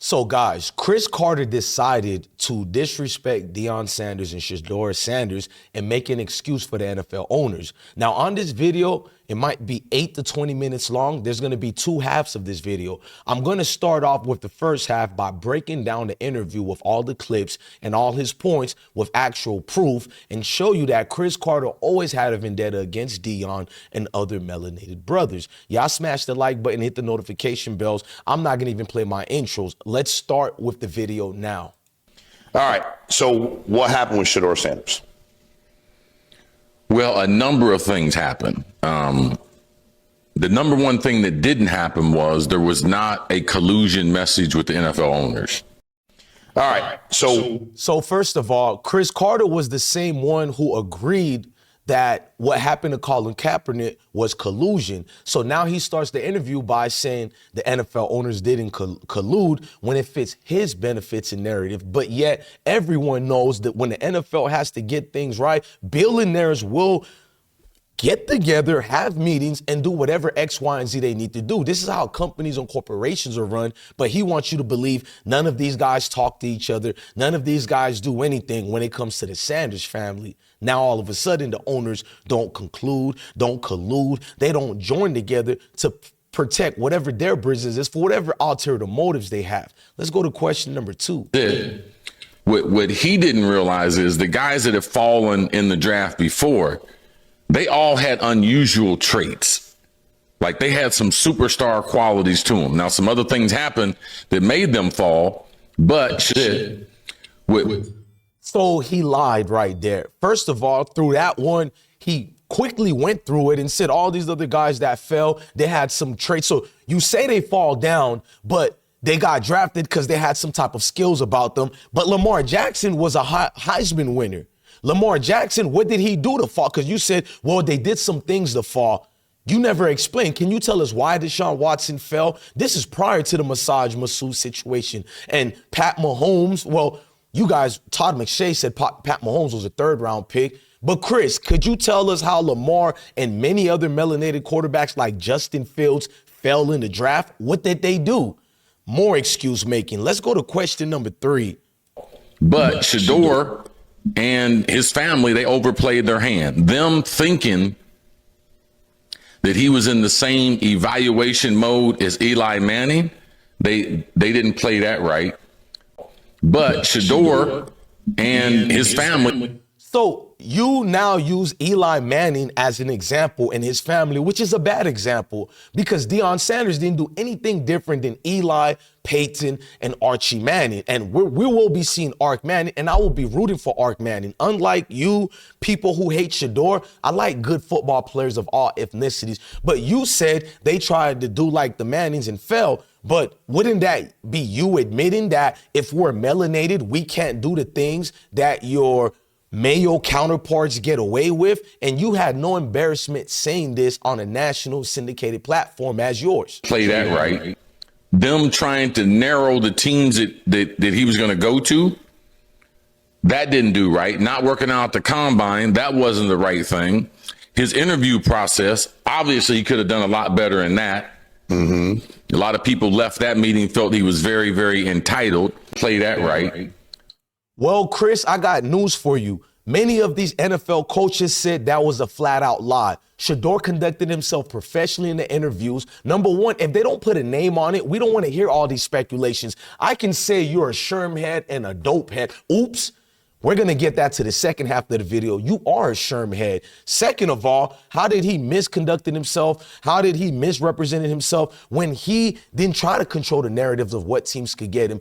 So, guys, Cris Carter decided to disrespect Deion Sanders and Shedeur Sanders and make an excuse for the NFL owners. Now, on this video, it might be 8 to 20 minutes long. There's going to be two halves of this video. I'm going to start off with the first half by breaking down the interview with all the clips and all his points with actual proof and show you that Cris Carter always had a vendetta against Deion and other melanated brothers. Y'all smash the like button, hit the notification bells. I'm not going to even play my intros. Let's start with the video now. All right. So what happened with Shedeur Sanders? Well, a number of things happened. The number one thing that didn't happen was there was not a collusion message with the NFL owners. All right. So first of all, Cris Carter was the same one who agreed that what happened to Colin Kaepernick was collusion. So now he starts the interview by saying the NFL owners didn't collude when it fits his benefits and narrative. But yet everyone knows that when the NFL has to get things right, billionaires will get together, have meetings, and do whatever X, Y, and Z they need to do. This is how companies and corporations are run, but he wants you to believe none of these guys talk to each other. None of these guys do anything when it comes to the Sanders family. Now, all of a sudden, the owners don't conclude, don't collude. They don't join together to protect whatever their business is for whatever ulterior motives they have. Let's go to question number 2. What he didn't realize is the guys that have fallen in the draft before, they all had unusual traits. Like they had some superstar qualities to them. Now, some other things happened that made them fall, but So he lied right there. First of all, through that one, he quickly went through it and said all these other guys that fell, they had some traits. So you say they fall down, but they got drafted because they had some type of skills about them. But Lamar Jackson was a Heisman winner. Lamar Jackson, what did he do to fall? Because you said, well, they did some things to fall. You never explained. Can you tell us why Deshaun Watson fell? This is prior to the masseuse situation. And Pat Mahomes, well, you guys, Todd McShay said Pat Mahomes was a 3rd-round pick. But Cris, could you tell us how Lamar and many other melanated quarterbacks like Justin Fields fell in the draft? What did they do? More excuse making. Let's go to question number 3. But Shedeur and his family, they overplayed their hand. Them thinking that he was in the same evaluation mode as Eli Manning, they didn't play that right. But Shedeur and his family. So you now use Eli Manning as an example and his family, which is a bad example because Deion Sanders didn't do anything different than Eli, Peyton, and Archie Manning. And we will be seeing Arch Manning, and I will be rooting for Arch Manning. Unlike you, people who hate Shedeur, I like good football players of all ethnicities. But you said they tried to do like the Mannings and fell. But wouldn't that be you admitting that if we're melanated, we can't do the things that your male counterparts get away with? And you had no embarrassment saying this on a national syndicated platform as yours. Play that right. Them trying to narrow the teams that he was going to go to, that didn't do right. Not working out the combine, that wasn't the right thing. His interview process, obviously he could have done a lot better in that. A lot of people left that meeting, felt he was very, very entitled. Play that right. Well, Cris, I got news for you. Many of these NFL coaches said that was a flat out lie. Shedeur conducted himself professionally in the interviews. Number one, if they don't put a name on it, we don't want to hear all these speculations. I can say you're a sherm head and a dope head. Oops. We're going to get that to the second half of the video. You are a sherm head. Second of all, how did he misconduct himself? How did he misrepresent himself when he didn't try to control the narratives of what teams could get him?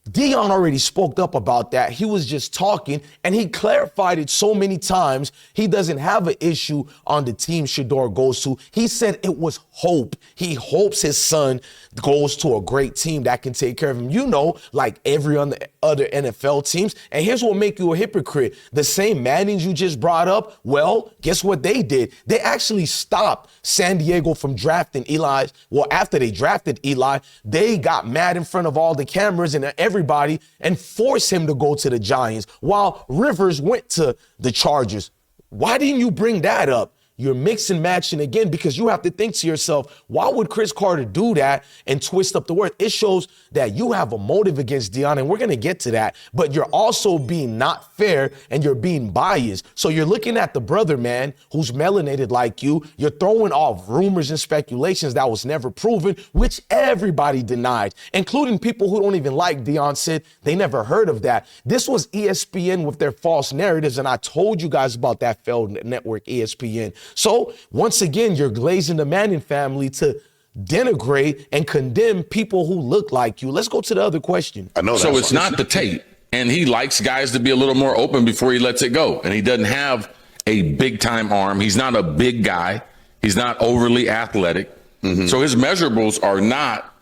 Deion already spoke up about that. He was just talking, and he clarified it so many times. He doesn't have an issue on the team Shedeur goes to. He said it was hope. He hopes his son goes to a great team that can take care of him, you know, like every other NFL teams. And here's what will make you a hypocrite. The same Mannings you just brought up, well, guess what they did? They actually stopped San Diego from drafting Eli. Well, after they drafted Eli, they got mad in front of all the cameras and everybody and forced him to go to the Giants while Rivers went to the Chargers. Why didn't you bring that up? you're mixing matching again, because you have to think to yourself, why would Cris Carter do that and twist up the word? It shows that you have a motive against Deion, and we're going to get to that, but you're also being not fair and you're being biased. So you're looking at the brother, man, who's melanated like you. You're throwing off rumors and speculations that was never proven, which everybody denied, including people who don't even like Deion said they never heard of that. This was ESPN with their false narratives, and I told you guys about that failed network, ESPN. So once again, you're glazing the Manning family to denigrate and condemn people who look like you. Let's go to the other question. I know that. So it's not the tape, and he likes guys to be a little more open before he lets it go, and he doesn't have a big-time arm. He's not a big guy. He's not overly athletic. So his measurables are not,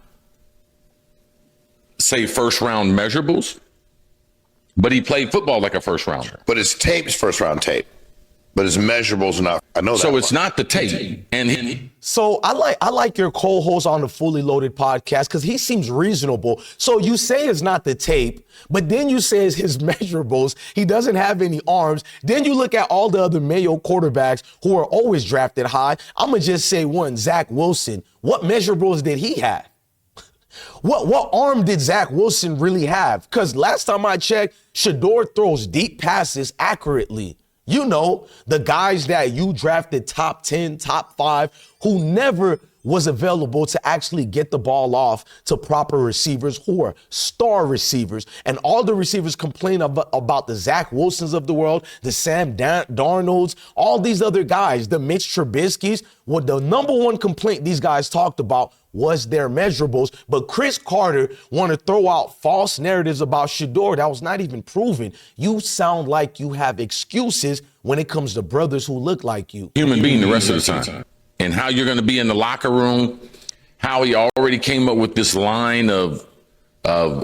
say, first-round measurables, but he played football like a first-rounder. But his tape's first-round tape. But his measurables are not. I know that. So it's not the tape. And So I like your co-host on the Fully Loaded podcast because he seems reasonable. So you say it's not the tape, but then you say it's his measurables. He doesn't have any arms. Then you look at all the other Mayo quarterbacks who are always drafted high. I'm going to just say one, Zach Wilson. What measurables did he have? What arm did Zach Wilson really have? Because last time I checked, Shedeur throws deep passes accurately. You know, the guys that you drafted top 10, top 5, who never was available to actually get the ball off to proper receivers who are star receivers. And all the receivers complain about the Zach Wilsons of the world, the Sam Darnolds, all these other guys, the Mitch Trubisky's. What the number one complaint these guys talked about was their measurables. But Cris Carter want to throw out false narratives about Shedeur that was not even proven. You sound like you have excuses when it comes to brothers who look like you. Human being the rest of the time. And how you're going to be in the locker room, how he already came up with this line of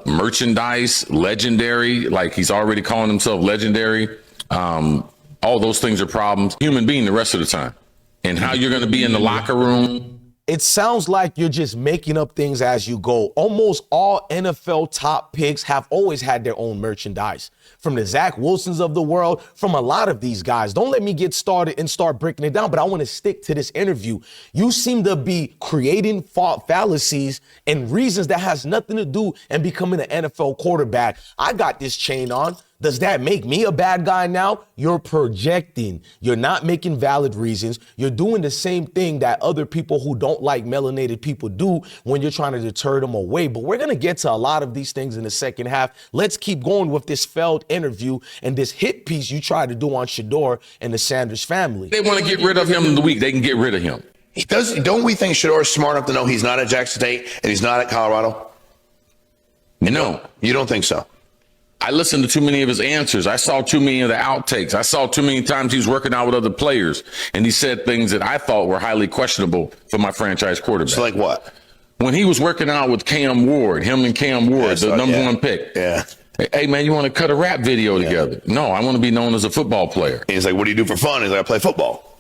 merchandise, legendary, like he's already calling himself legendary. All those things are problems. Human being the rest of the time. And how you're going to be in the locker room. It sounds like you're just making up things as you go. Almost all NFL top picks have always had their own merchandise. From the Zach Wilsons of the world, from a lot of these guys. Don't let me get started and start breaking it down, but I want to stick to this interview. You seem to be creating fallacies and reasons that has nothing to do and becoming an NFL quarterback. I got this chain on. Does that make me a bad guy now? You're projecting. You're not making valid reasons. You're doing the same thing that other people who don't like melanated people do when you're trying to deter them away. But we're going to get to a lot of these things in the second half. Let's keep going with this failed interview and this hit piece you tried to do on Shedeur and the Sanders family. They want to get rid of him in the week. They can get rid of him. He does. Don't we think Shedeur is smart enough to know he's not at Jackson State and he's not at Colorado? No. You don't think so? I listened to too many of his answers. I saw too many of the outtakes. I saw too many times he was working out with other players, and he said things that I thought were highly questionable for my franchise quarterback. So like what? When he was working out with Cam Ward, him and Cam Ward, the number one pick. Yeah. Hey, man, you want to cut a rap video together? No, I want to be known as a football player. And he's like, what do you do for fun? He's like, I play football.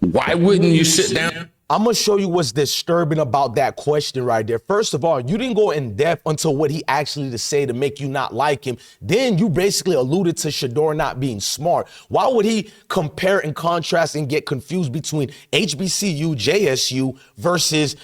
Why wouldn't you sit down? I'm going to show you what's disturbing about that question right there. First of all, you didn't go in depth until what he actually to say to make you not like him. Then you basically alluded to Shedeur not being smart. Why would he compare and contrast and get confused between HBCU, JSU versus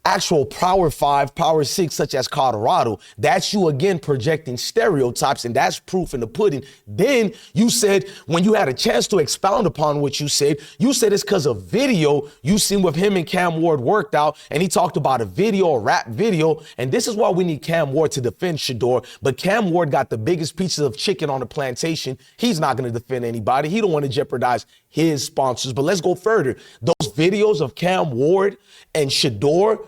actual Power 5, Power 6, such as Colorado? That's you again projecting stereotypes, and that's proof in the pudding. Then you said, when you had a chance to expound upon what you said it's because of video you seen with him and Cam Ward worked out, and he talked about a video, a rap video, and this is why we need Cam Ward to defend Shedeur. But Cam Ward got the biggest pieces of chicken on the plantation. He's not going to defend anybody. He don't want to jeopardize his sponsors. But let's go further. Those videos of Cam Ward and Shedeur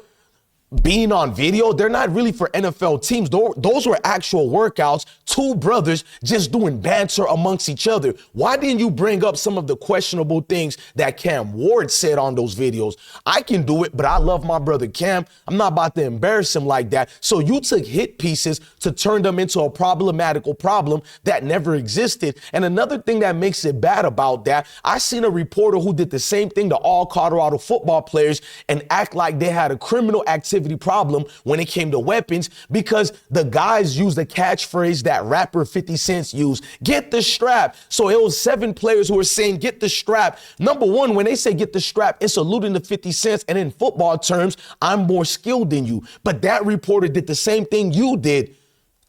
being on video, they're not really for NFL teams. Those were actual workouts, two brothers just doing banter amongst each other. Why didn't you bring up some of the questionable things that Cam Ward said on those videos? I can do it, but I love my brother Cam. I'm not about to embarrass him like that. So you took hit pieces to turn them into a problematical problem that never existed. And another thing that makes it bad about that, I seen a reporter who did the same thing to all Colorado football players and act like they had a criminal activity problem when it came to weapons, because the guys used a catchphrase that that rapper 50 Cent used. Get the strap. So it was 7 players who were saying, get the strap. Number one, when they say get the strap, it's alluding to 50 Cent. And in football terms, I'm more skilled than you. But that reporter did the same thing you did,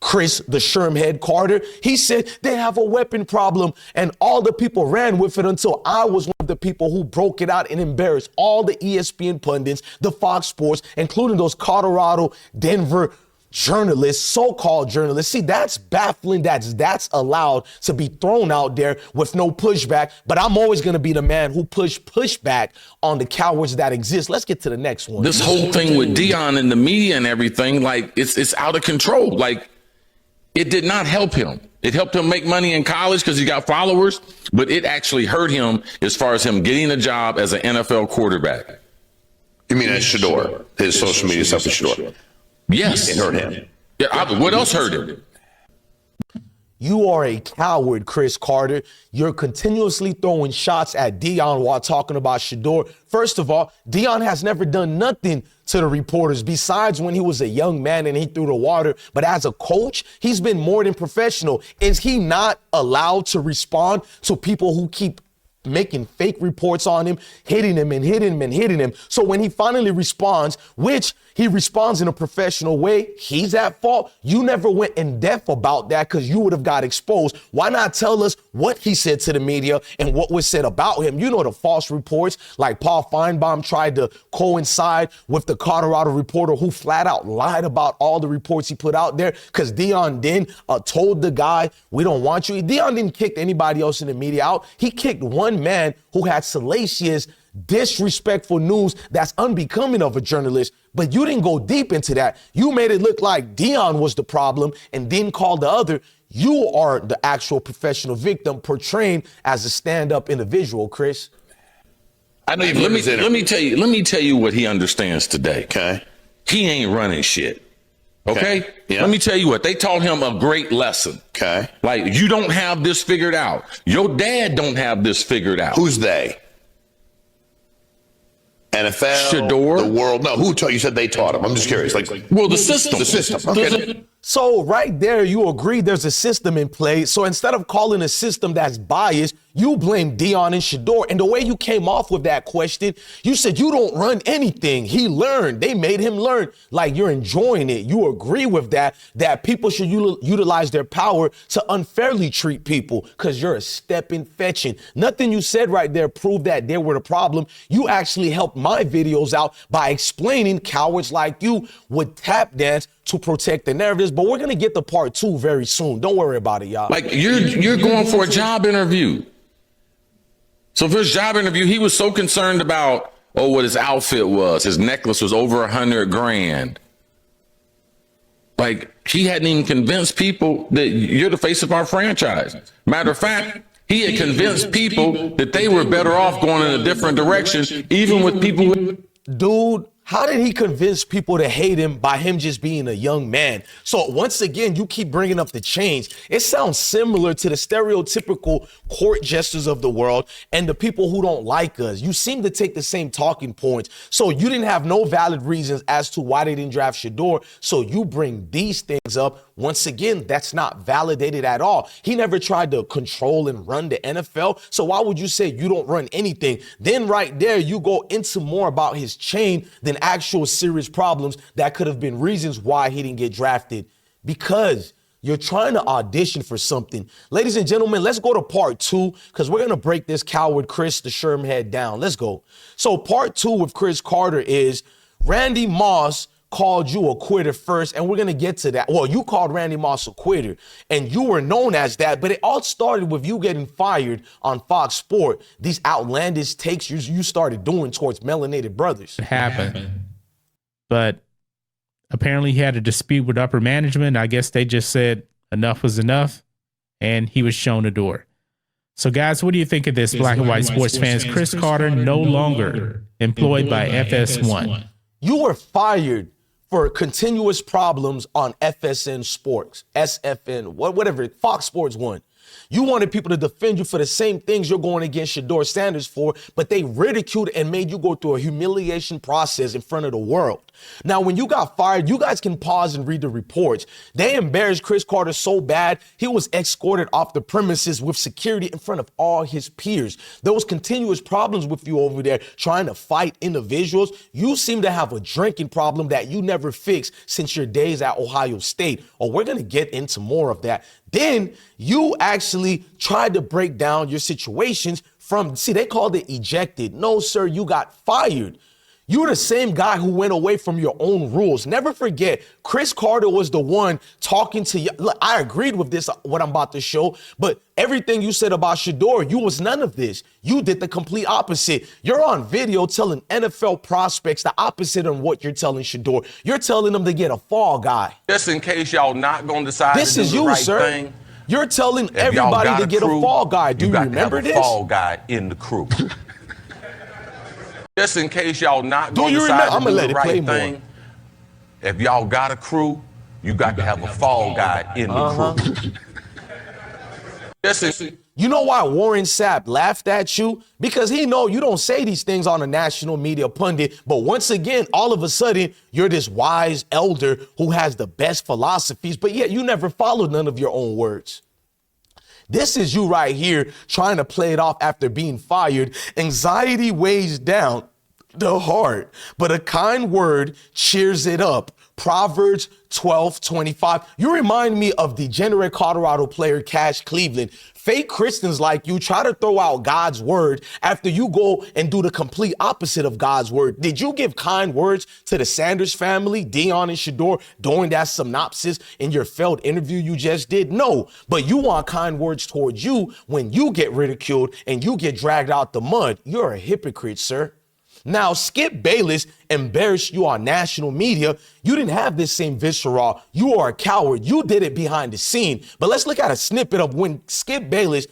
Cris, the Shermhead Carter. He said they have a weapon problem, and all the people ran with it until I was one of the people who broke it out and embarrassed all the ESPN pundits, the Fox Sports, including those Colorado, Denver journalists, so-called journalists. See, that's baffling. That's allowed to be thrown out there with no pushback. But I'm always going to be the man who push back on the cowards that exist. Let's get to the next one. This whole thing with Deion and the media and everything, like it's out of control. Like, it did not help him. It helped him make money in college because he got followers, but it actually hurt him as far as him getting a job as an NFL quarterback. You mean as Shedeur, his social media stuff with Shedeur? Yes. It hurt him. Yeah, what else hurt him? You are a coward, Cris Carter. You're continuously throwing shots at Deion while talking about Shedeur. First of all, Deion has never done nothing to the reporters besides when he was a young man and he threw the water. But as a coach, he's been more than professional. Is he not allowed to respond to people who keep making fake reports on him, hitting him and hitting him and hitting him? So when he finally responds, which he responds in a professional way, he's at fault. You never went in depth about that because you would have got exposed. Why not tell us what he said to the media and what was said about him? You know, the false reports, like Paul Feinbaum tried to coincide with the Colorado reporter who flat out lied about all the reports he put out there because Deion then told the guy, we don't want you. Deion didn't kick anybody else in the media out. He kicked one man who had salacious, disrespectful news that's unbecoming of a journalist, but you didn't go deep into that. You made it look like Deion was the problem and didn't call the other. You are the actual professional victim portraying as a stand-up individual, Cris. I know Let me tell you what he understands today. Okay. He ain't running shit. Okay? Yeah. Let me tell you what, they taught him a great lesson. Okay. Like, you don't have this figured out. Your dad don't have this figured out. Who's they? NFL, Shedeur? the world. No, who taught you? Said they taught him. I'm just curious. Like, Well, the system. the system. Okay. So right there, you agree there's a system in play. So instead of calling a system that's biased, you blame Deion and Shedeur. And the way you came off with that question, you said you don't run anything. He learned. They made him learn. Like, you're enjoying it. You agree with that people should utilize their power to unfairly treat people because you're a stepping fetching. Nothing you said right there proved that they were the problem. You actually helped my videos out by explaining cowards like you would tap dance to protect the narratives. But we're going to get to part 2 very soon. Don't worry about it, y'all. Like, you're going for a job interview. So for his job interview, he was so concerned about, what his outfit was. His necklace was over $100,000. Like, he hadn't even convinced people that you're the face of our franchise. Matter of fact, he had convinced people that they were better off going in a different direction, even with people. Dude, how did he convince people to hate him by him just being a young man? So once again, you keep bringing up the change. It sounds similar to the stereotypical court jesters of the world and the people who don't like us. You seem to take the same talking points. So you didn't have no valid reasons as to why they didn't draft Shedeur. So you bring these things up. Once again, that's not validated at all. He never tried to control and run the NFL. So why would you say you don't run anything? Then right there, you go into more about his chain than actual serious problems that could have been reasons why he didn't get drafted. Because you're trying to audition for something. Ladies and gentlemen, let's go to part 2 because we're going to break this coward Cris the Shermhead down. Let's go. So part 2 with Cris Carter is Randy Moss called you a quitter first, and we're going to get to that. Well, you called Randy Moss a quitter, and you were known as that, but it all started with you getting fired on Fox Sport. These outlandish takes you started doing towards melanated brothers. It happened. But apparently he had a dispute with upper management. I guess they just said enough was enough, and he was shown a door. So, guys, what do you think of this, black and white sports fans? Cris Carter no longer employed by FS1. You were fired for continuous problems on FSN Sports, SFN, whatever, Fox Sports 1. You wanted people to defend you for the same things you're going against Shedeur Sanders for, but they ridiculed and made you go through a humiliation process in front of the world. Now, when you got fired, you guys can pause and read the reports. They embarrassed Cris Carter so bad, he was escorted off the premises with security in front of all his peers. There was continuous problems with you over there trying to fight individuals. You seem to have a drinking problem that you never fixed since your days at Ohio State. Oh, we're going to get into more of that. Then you actually tried to break down your situations they called it ejected. No, sir, you got fired. You're the same guy who went away from your own rules. Never forget, Cris Carter was the one talking to you. Look, I agreed with this, what I'm about to show, but everything you said about Shedeur, you was none of this. You did the complete opposite. You're on video telling NFL prospects the opposite of what you're telling Shedeur. You're telling them to get a fall guy. Just in case y'all not going to decide this to do is the you, right sir. thing. You're telling everybody to get a fall guy. Do you remember this? A fall guy in the crew. Just in case y'all not going to remember? decide I'm to gonna do let the it play right more. thing. If y'all got a crew, you got to have a fall guy in the crew. You know why Warren Sapp laughed at you? Because he know you don't say these things on a national media pundit, but once again, all of a sudden, you're this wise elder who has the best philosophies, but yet you never followed none of your own words. This is you right here trying to play it off after being fired. Anxiety weighs down the heart, but a kind word cheers it up. Proverbs 12:25. You remind me of degenerate Colorado player Cash Cleveland. Fake Christians like you try to throw out God's word after you go and do the complete opposite of God's word. Did you give kind words to the Sanders family, Deion and Shedeur, during that synopsis in your failed interview you just did? No, but you want kind words towards you when you get ridiculed and you get dragged out the mud. You're a hypocrite, sir. Now, Skip Bayless embarrassed you on national media. You didn't have this same visceral. You are a coward. You did it behind the scene. But let's look at a snippet of when Skip Bayless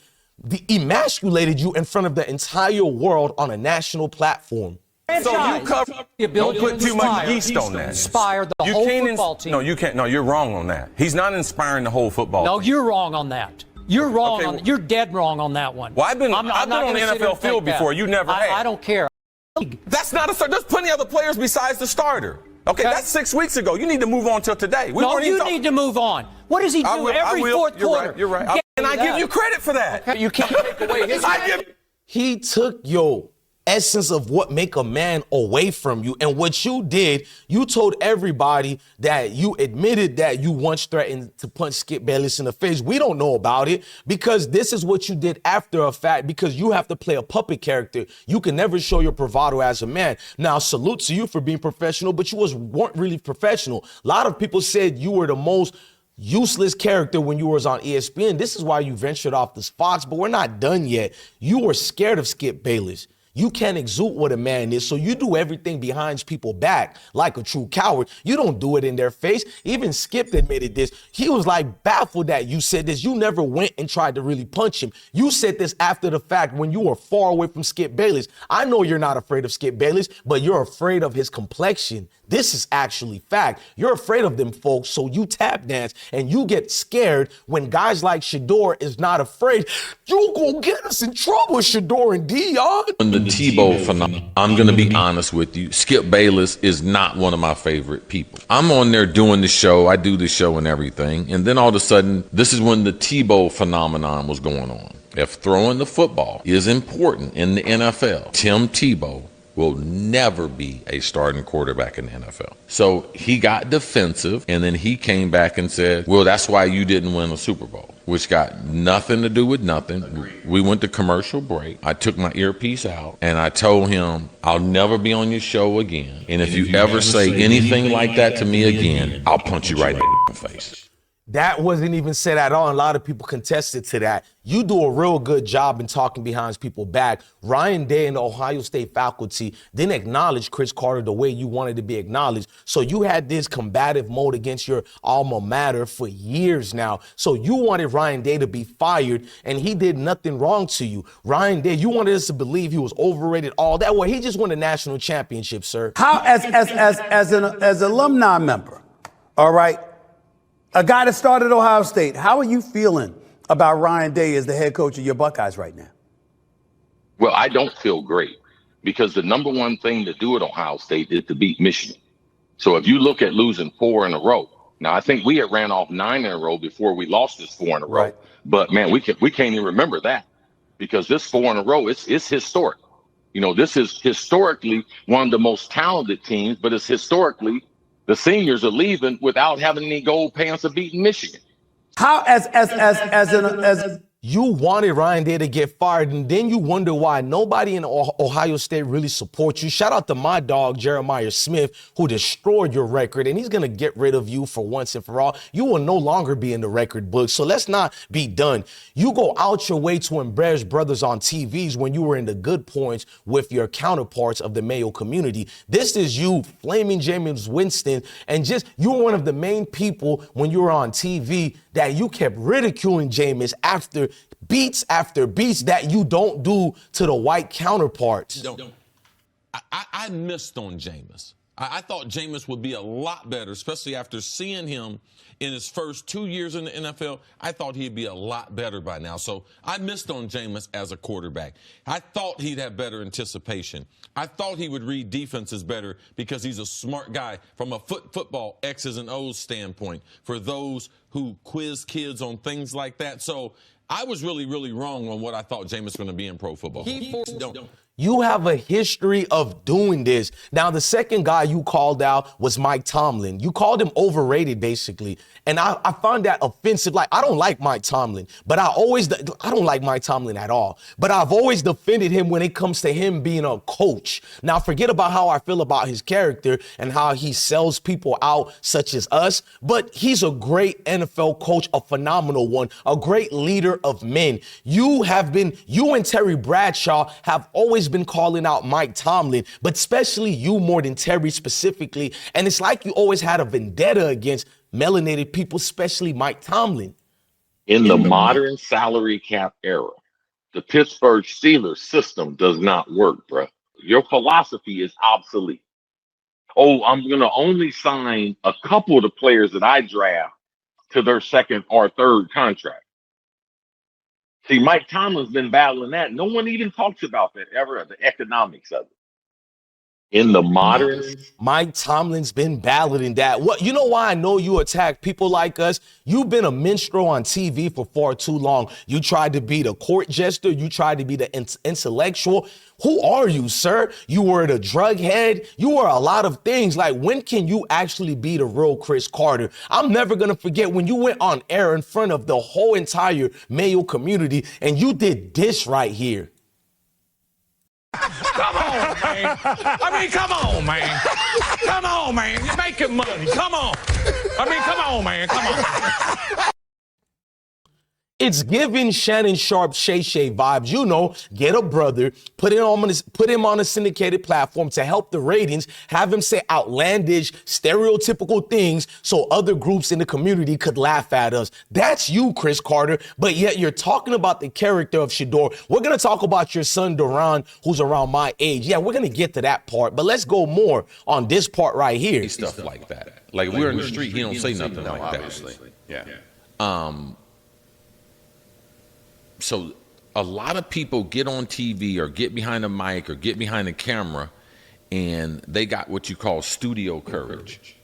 emasculated you in front of the entire world on a national platform. So you cover, don't put too much yeast on that. Inspire the whole football team. No, you can't. No, you're wrong on that. He's not inspiring the whole football team. No, you're wrong on that. You're wrong. You're dead wrong on that one. Well, I've been on the NFL field that. before. You never have. I don't care. That's not a start. There's plenty of other players besides the starter. Okay, that's 6 weeks ago. You need to move on till today. No, you need to move on. What does he do every fourth quarter? You're right. And I give you credit for that. Okay. You can't take away his credit. He took your essence of what make a man away from you. And what you did, you told everybody that you admitted that you once threatened to punch Skip Bayless in the face. We don't know about it because this is what you did after a fact, because you have to play a puppet character. You can never show your bravado as a man. Now, salute to you for being professional, but you weren't really professional. A lot of people said you were the most useless character when you was on ESPN. This is why you ventured off this Fox, but we're not done yet. You were scared of Skip Bayless. You can't exude what a man is, so you do everything behind people's back like a true coward. You don't do it in their face. Even Skip admitted this. He was like baffled that you said this. You never went and tried to really punch him. You said this after the fact when you were far away from Skip Bayless. I know you're not afraid of Skip Bayless, but you're afraid of his complexion. This is actually fact. You're afraid of them folks, so you tap dance and you get scared when guys like Shedeur is not afraid. You gonna get us in trouble, Shedeur and Deion. On the Tebow phenomenon, I'm going to be honest with you. Skip Bayless is not one of my favorite people. I'm on there doing the show. I do the show and everything. And then all of a sudden, this is when the Tebow phenomenon was going on. If throwing the football is important in the NFL, Tim Tebow will never be a starting quarterback in the NFL. So he got defensive, and then he came back and said, well, that's why you didn't win a Super Bowl, which got nothing to do with nothing. Agreed. We went to commercial break. I took my earpiece out, and I told him, I'll never be on your show again. And if you ever say anything like that to me again, I'll punch you right in the face. That wasn't even said at all. And a lot of people contested to that. You do a real good job in talking behind people's back. Ryan Day and the Ohio State faculty didn't acknowledge Cris Carter the way you wanted to be acknowledged. So you had this combative mode against your alma mater for years now. So you wanted Ryan Day to be fired, and he did nothing wrong to you. Ryan Day, you wanted us to believe he was overrated all that way. He just won a national championship, sir. How, as an alumni member, all right, a guy that started Ohio State, how are you feeling about Ryan Day as the head coach of your Buckeyes right now? Well, I don't feel great because the number one thing to do at Ohio State is to beat Michigan. So if you look at losing 4 in a row, now I think we had ran off 9 in a row before we lost this 4 in a row. Right. But man, we can't even remember that, because this 4 in a row, it's historic. You know, this is historically one of the most talented teams, but it's historically the seniors are leaving without having any gold pants of beating Michigan. How as You wanted Ryan Day to get fired, and then you wonder why nobody in Ohio State really supports you. Shout out to my dog, Jeremiah Smith, who destroyed your record, and he's going to get rid of you for once and for all. You will no longer be in the record book, so let's not be done. You go out your way to embarrass brothers on TVs when you were in the good points with your counterparts of the Mayo community. This is you flaming Jameis Winston, and just you were one of the main people when you were on TV that you kept ridiculing Jameis after beats that you don't do to the white counterparts. I missed on Jameis. I thought Jameis would be a lot better, especially after seeing him in his first 2 years in the NFL. I thought he'd be a lot better by now. So I missed on Jameis as a quarterback. I thought he'd have better anticipation. I thought he would read defenses better because he's a smart guy from a football X's and O's standpoint for those who quiz kids on things like that. So I was really, really wrong on what I thought Jameis was going to be in pro football. You have a history of doing this. Now, the second guy you called out was Mike Tomlin. You called him overrated, basically. And I find that offensive. Like, I don't like Mike Tomlin, but I don't like Mike Tomlin at all. But I've always defended him when it comes to him being a coach. Now, forget about how I feel about his character and how he sells people out, such as us. But he's a great NFL coach, a phenomenal one, a great leader of men. You and Terry Bradshaw have always been calling out Mike Tomlin, but especially you more than Terry specifically. And it's like you always had a vendetta against melanated people, especially Mike Tomlin. In the modern salary cap era, the Pittsburgh Steelers system does not work, bro. Your philosophy is obsolete. Oh, I'm going to only sign a couple of the players that I draft to their second or third contract. See, Mike Tomlin's been battling that. No one even talks about that ever, the economics of it. In the modern... Mike Tomlin's been battling that. What? You know why I know you attack people like us? You've been a minstrel on TV for far too long. You tried to be the court jester. You tried to be the intellectual. Who are you, sir? You were the drug head. You were a lot of things. Like, when can you actually be the real Cris Carter? I'm never going to forget when you went on air in front of the whole entire Mayo community and you did this right here. Come on, man. I mean, come on, man. Come on, man. You're making money. Come on. I mean, come on, man. Come on. It's giving Shannon Sharp Shay vibes. You know, get a brother, put him on a syndicated platform to help the ratings, have him say outlandish, stereotypical things so other groups in the community could laugh at us. That's you, Cris Carter, but yet you're talking about the character of Shedeur. We're going to talk about your son, Duran, who's around my age. Yeah, we're going to get to that part, but let's go more on this part right here. Stuff like that. Like, we're in the street, he don't say nothing like that. Obviously. Yeah. So a lot of people get on TV or get behind a mic or get behind a camera and they got what you call studio courage.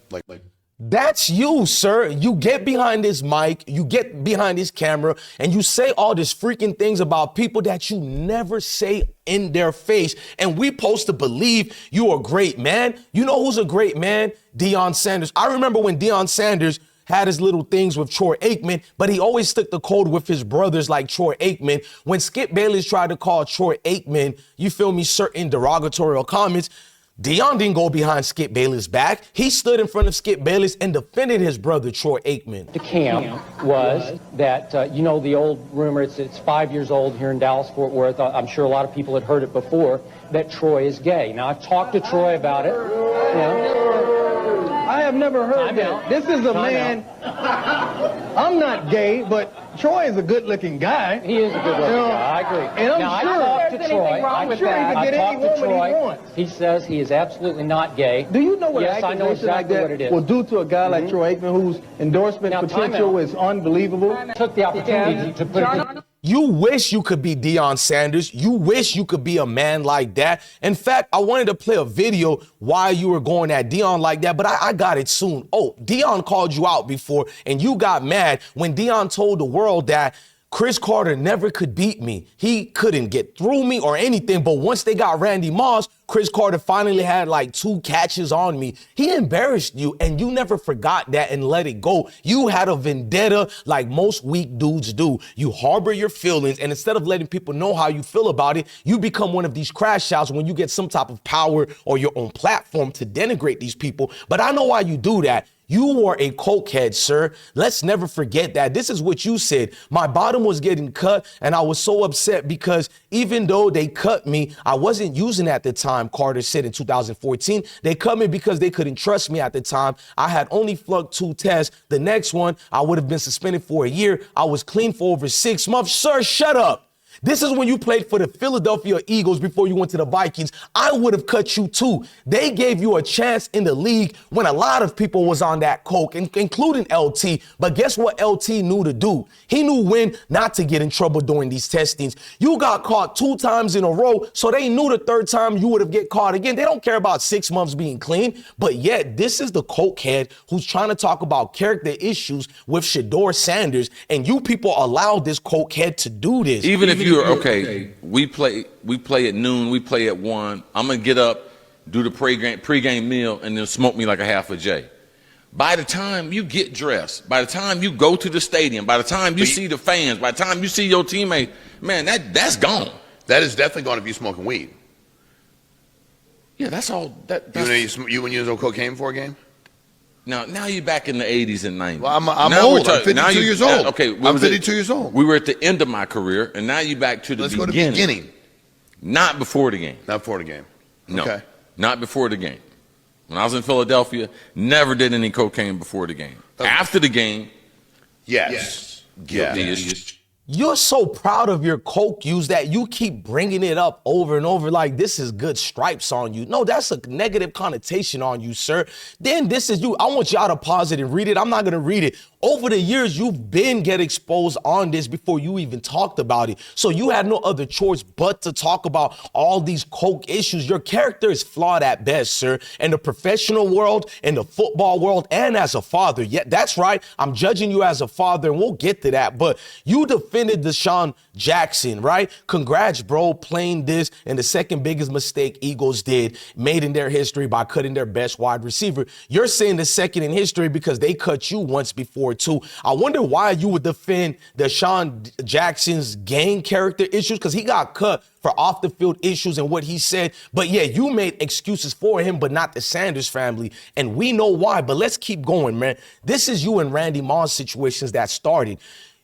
That's you, sir. You get behind this mic, you get behind this camera, and you say all these freaking things about people that you never say in their face. And we supposed to believe you're a great man. You know who's a great man? Deion Sanders. I remember when Deion Sanders had his little things with Troy Aikman, but he always stuck the code with his brothers like Troy Aikman. When Skip Bayless tried to call Troy Aikman, you feel me, certain derogatory comments, Deion didn't go behind Skip Bayless' back. He stood in front of Skip Bayless and defended his brother, Troy Aikman. The camp was that, you know, the old rumor, it's 5 years old here in Dallas-Fort Worth. I'm sure a lot of people had heard it before, that Troy is gay. Now, I've talked to Troy about it. I have never heard that. This is a man. I'm not gay, but Troy is a good-looking guy. He is a good-looking guy. I agree. And now, I talked to Troy. I'm sure he can get any woman he wants. He says he is absolutely not gay. Do you know what yes, I know exactly what it is. will do to a guy like Troy Aikman, whose endorsement potential is unbelievable? Took the opportunity to put it. You wish you could be Deion Sanders. You wish you could be a man like that. In fact, I wanted to play a video why you were going at Deion like that, but I got it soon. Oh, Deion called you out before, and you got mad when Deion told the world that Cris Carter never could beat me. He couldn't get through me or anything, but once they got Randy Moss, Cris Carter finally had like 2 catches on me. He embarrassed you, and you never forgot that and let it go. You had a vendetta like most weak dudes do. You harbor your feelings, and instead of letting people know how you feel about it, you become one of these crash outs when you get some type of power or your own platform to denigrate these people. But I know why you do that. You were a cokehead, sir. Let's never forget that. This is what you said. My bottom was getting cut, and I was so upset because even though they cut me, I wasn't using at the time, Carter said in 2014. They cut me because they couldn't trust me at the time. I had only flunked 2 tests. The next one, I would have been suspended for a year. I was clean for over 6 months. Sir, shut up. This is when you played for the Philadelphia Eagles before you went to the Vikings. I would have cut you too. They gave you a chance in the league when a lot of people was on that coke, including LT. But guess what LT knew to do? He knew when not to get in trouble during these testings. You got caught 2 times in a row, so they knew the 3rd time you would have get caught again. They don't care about 6 months being clean. But yet, this is the cokehead who's trying to talk about character issues with Shedeur Sanders, and you people allowed this cokehead to do this. Even if you're okay, we play at noon, we play at 1. I'm gonna get up, do the pregame meal, and then smoke me like a half a J. By the time you get dressed, by the time you go to the stadium, by the time you see the fans, by the time you see your teammate, man, that's gone. That is definitely gone if you're smoking weed. Yeah, that's all. You when you was on cocaine for a game? Now you're back in the 80s and 90s. Well, I'm old. I'm 52 years old. Okay, I'm 52 years old. We were at the end of my career, and now you're back to the Let's beginning. go to the beginning. Not before the game. Not before the game. No, Okay. not before the game. When I was in Philadelphia, never did any cocaine before the game. Okay. After the game, Yes. guilty. You're so proud of your coke use that you keep bringing it up over and over like this is good stripes on you. No, that's a negative connotation on you, sir. Then this is you. I want y'all to pause it and read it. I'm not going to read it. Over the years, you've been get exposed on this before you even talked about it. So you had no other choice but to talk about all these coke issues. Your character is flawed at best, sir. In the professional world, in the football world, and as a father. Yeah, that's right. I'm judging you as a father, and we'll get to that. But you defended Deshaun Jackson, right? Congrats, bro, playing this and the second biggest mistake Eagles made in their history by cutting their best wide receiver. You're saying the second in history because they cut you once before too. I wonder why you would defend Deshaun Jackson's gang character issues because he got cut for off the field issues and what he said. But yeah, you made excuses for him, but not the Sanders family. And we know why, but let's keep going, man. This is you and Randy Moss situations that started.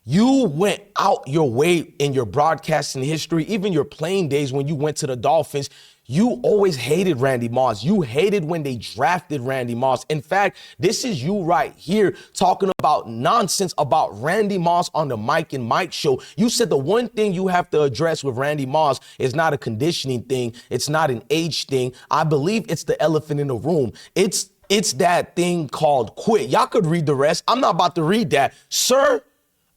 You went out your way in your broadcasting history, even your playing days when you went to the Dolphins. You always hated Randy Moss. You hated when they drafted Randy Moss. In fact, this is you right here talking about nonsense about Randy Moss on the Mike and Mike show. You said the one thing you have to address with Randy Moss is not a conditioning thing. It's not an age thing. I believe it's the elephant in the room. It's that thing called quit. Y'all could read the rest. I'm not about to read that. Sir,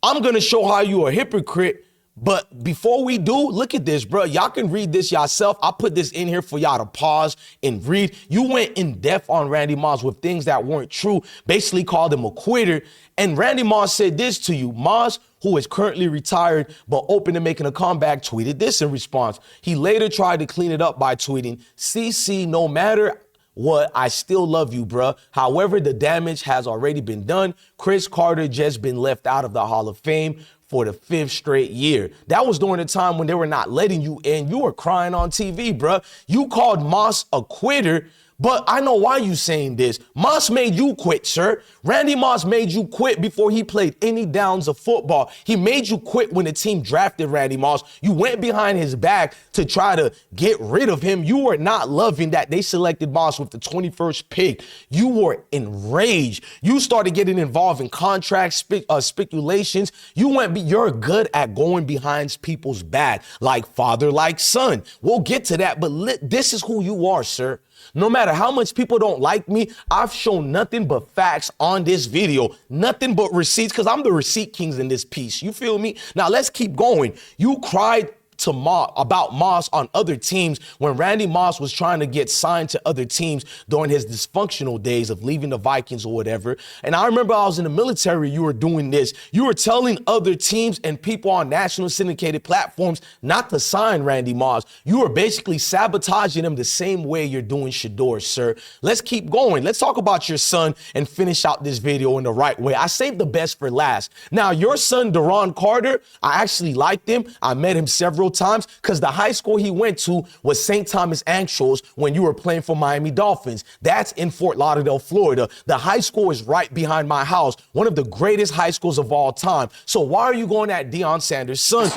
I'm going to show how you are a hypocrite. But before we do, look at this, bro. Y'all can read this yourself. I'll put this in here for y'all to pause and read. You went in depth on Randy Moss with things that weren't true, basically called him a quitter. And Randy Moss said this to you. Moss, who is currently retired but open to making a comeback, tweeted this in response. He later tried to clean it up by tweeting, CC, no matter what, I still love you, bruh. However, the damage has already been done. Cris Carter just been left out of the Hall of Fame for the 5th straight year. That was during the time when they were not letting you in. You were crying on TV, bruh. You called Moss a quitter, but I know why you saying this. Moss made you quit, sir. Randy Moss made you quit before he played any downs of football. He made you quit when the team drafted Randy Moss. You went behind his back to try to get rid of him. You were not loving that they selected Moss with the 21st pick. You were enraged. You started getting involved in contract speculations. You're good at going behind people's back, like father, like son. We'll get to that, but this is who you are, sir. No matter how much people don't like me, I've shown nothing but facts on this video, nothing but receipts, because I'm the receipt kings in this piece. You feel me? Now let's keep going. You cried to about Moss on other teams when Randy Moss was trying to get signed to other teams during his dysfunctional days of leaving the Vikings or whatever. And I remember I was in the military, you were doing this. You were telling other teams and people on national syndicated platforms not to sign Randy Moss. You were basically sabotaging him the same way you're doing Shedeur, sir. Let's keep going. Let's talk about your son and finish out this video in the right way. I saved the best for last. Now, your son, Deron Carter, I actually liked him. I met him several times because the high school he went to was St. Thomas Anschutz when you were playing for Miami Dolphins. That's in Fort Lauderdale, Florida. The high school is right behind my house, one of the greatest high schools of all time. So why are you going at Deion Sanders' son?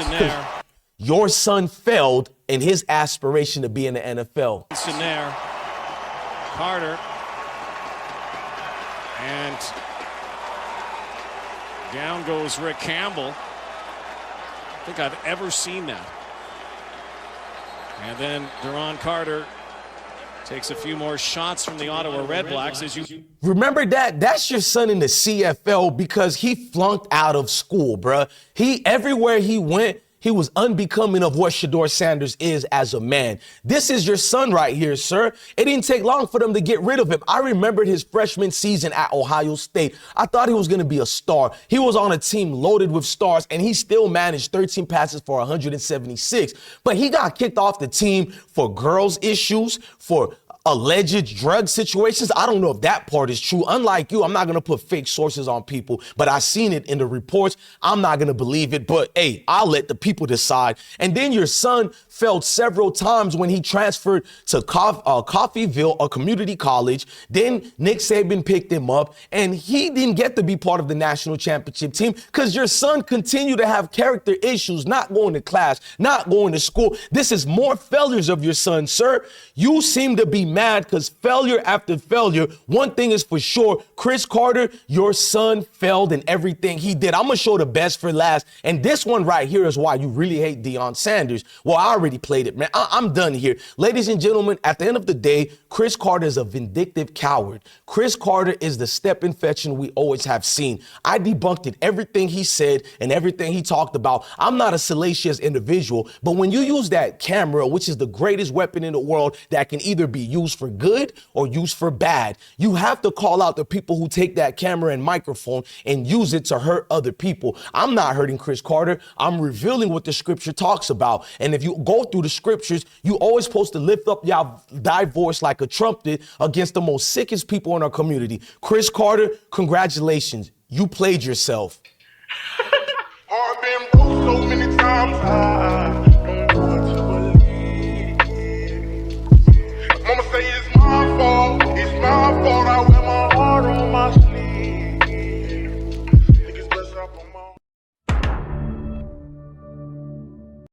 Your son failed in his aspiration to be in the NFL. There, Carter, and down goes Rick Campbell. I think I've ever seen that. And then Deron Carter takes a few more shots from the Ottawa Redblacks. As you remember that? That's your son in the CFL because he flunked out of school, bruh. Everywhere he went, he was unbecoming of what Shedeur Sanders is as a man. This is your son right here, sir. It didn't take long for them to get rid of him. I remembered his freshman season at Ohio State. I thought he was going to be a star. He was on a team loaded with stars, and he still managed 13 passes for 176. But he got kicked off the team for girls' issues, for alleged drug situations. I don't know if that part is true. Unlike you, I'm not going to put fake sources on people, but I seen it in the reports. I'm not going to believe it, but hey, I'll let the people decide. And then your son failed several times when he transferred to Coffeyville, a community college. Then Nick Saban picked him up, and he didn't get to be part of the national championship team because your son continued to have character issues, not going to class, not going to school. This is more failures of your son, sir. You seem to be mad because failure after failure. One thing is for sure, Cris Carter, your son failed in everything he did. I'm going to show the best for last. And this one right here is why you really hate Deion Sanders. Well, I already played it, man. I'm done here. Ladies and gentlemen, at the end of the day, Cris Carter is a vindictive coward. Cris Carter is the step infection we always have seen. I debunked it, everything he said and everything he talked about. I'm not a salacious individual, but when you use that camera, which is the greatest weapon in the world that can either be used for good or used for bad, you have to call out the people who take that camera and microphone and use it to hurt other people. I'm not hurting Cris Carter. I'm revealing what the scripture talks about. And if you go through the scriptures, you always supposed to lift up thy voice like a trumpet against the most sickest people in our community. Cris Carter, congratulations. You played yourself. I've been broke so many times.